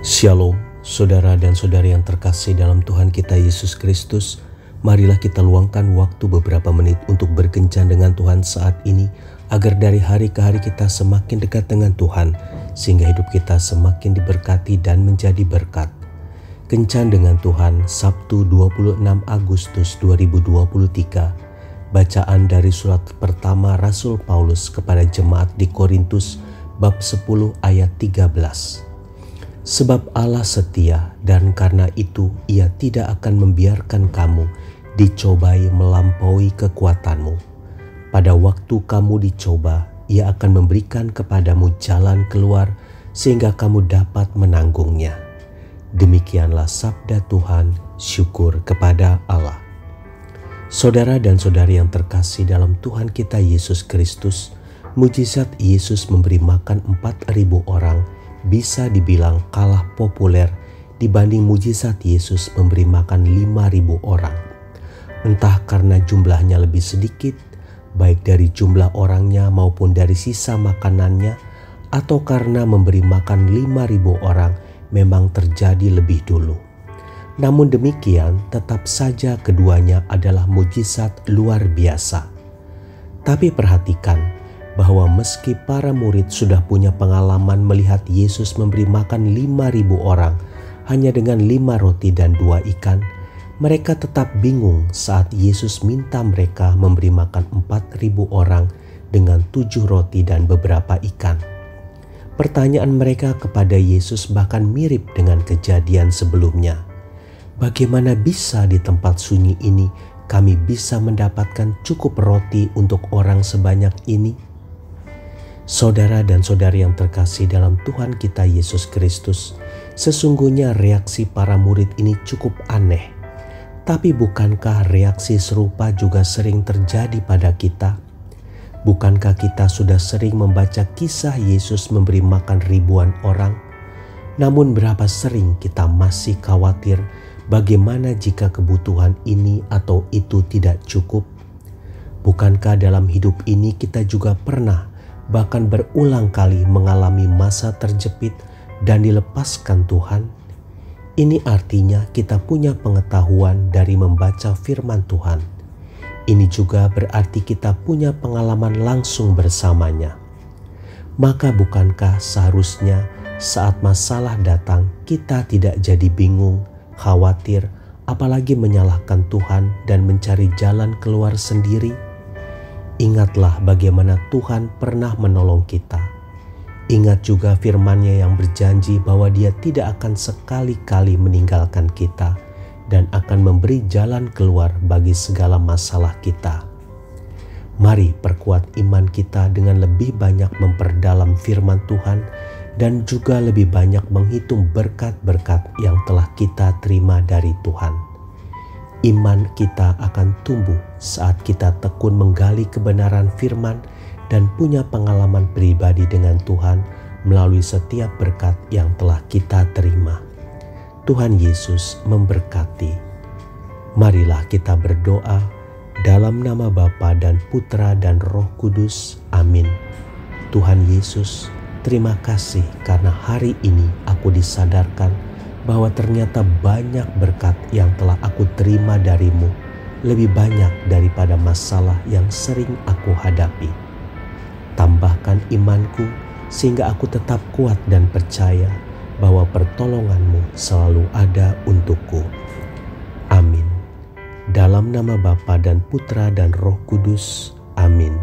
Shalom, saudara dan saudari yang terkasih dalam Tuhan kita Yesus Kristus. Marilah kita luangkan waktu beberapa menit untuk berkencan dengan Tuhan saat ini, agar dari hari ke hari kita semakin dekat dengan Tuhan, sehingga hidup kita semakin diberkati dan menjadi berkat. Kencan dengan Tuhan, Sabtu 26 Agustus 2023. Bacaan dari surat pertama Rasul Paulus kepada jemaat di Korintus, bab 10 ayat 13. Sebab Allah setia, dan karena itu Ia tidak akan membiarkan kamu dicobai melampaui kekuatanmu. Pada waktu kamu dicoba, Ia akan memberikan kepadamu jalan keluar sehingga kamu dapat menanggungnya. Demikianlah sabda Tuhan, syukur kepada Allah. Saudara dan saudari yang terkasih dalam Tuhan kita Yesus Kristus, mujizat Yesus memberi makan 4.000 orang bisa dibilang kalah populer dibanding mujizat Yesus memberi makan 5.000 orang. Entah karena jumlahnya lebih sedikit, baik dari jumlah orangnya maupun dari sisa makanannya, atau karena memberi makan 5.000 orang memang terjadi lebih dulu. Namun demikian, tetap saja keduanya adalah mujizat luar biasa. Tapi perhatikan, bahwa meski para murid sudah punya pengalaman melihat Yesus memberi makan 5.000 orang hanya dengan 5 roti dan 2 ikan, mereka tetap bingung saat Yesus minta mereka memberi makan 4.000 orang dengan 7 roti dan beberapa ikan. Pertanyaan mereka kepada Yesus bahkan mirip dengan kejadian sebelumnya. Bagaimana bisa di tempat sunyi ini kami bisa mendapatkan cukup roti untuk orang sebanyak ini? Saudara dan saudari yang terkasih dalam Tuhan kita Yesus Kristus, sesungguhnya reaksi para murid ini cukup aneh. Tapi bukankah reaksi serupa juga sering terjadi pada kita? Bukankah kita sudah sering membaca kisah Yesus memberi makan ribuan orang? Namun berapa sering kita masih khawatir bagaimana jika kebutuhan ini atau itu tidak cukup? Bukankah dalam hidup ini kita juga pernah bahkan berulang kali mengalami masa terjepit dan dilepaskan Tuhan? Ini artinya kita punya pengetahuan dari membaca firman Tuhan. Ini juga berarti kita punya pengalaman langsung bersamanya. Maka bukankah seharusnya saat masalah datang kita tidak jadi bingung, khawatir, apalagi menyalahkan Tuhan dan mencari jalan keluar sendiri? Ingatlah bagaimana Tuhan pernah menolong kita. Ingat juga firman-Nya yang berjanji bahwa Dia tidak akan sekali-kali meninggalkan kita dan akan memberi jalan keluar bagi segala masalah kita. Mari perkuat iman kita dengan lebih banyak memperdalam firman Tuhan dan juga lebih banyak menghitung berkat-berkat yang telah kita terima dari Tuhan. Iman kita akan tumbuh saat kita tekun menggali kebenaran firman dan punya pengalaman pribadi dengan Tuhan melalui setiap berkat yang telah kita terima. Tuhan Yesus memberkati. Marilah kita berdoa dalam nama Bapa dan Putra dan Roh Kudus. Amin. Tuhan Yesus, terima kasih karena hari ini aku disadarkan bahwa ternyata banyak berkat yang telah aku terima dari-Mu, lebih banyak daripada masalah yang sering aku hadapi. Tambahkan imanku sehingga aku tetap kuat dan percaya bahwa pertolongan-Mu selalu ada untukku. Amin. Dalam nama Bapa dan Putra dan Roh Kudus. Amin.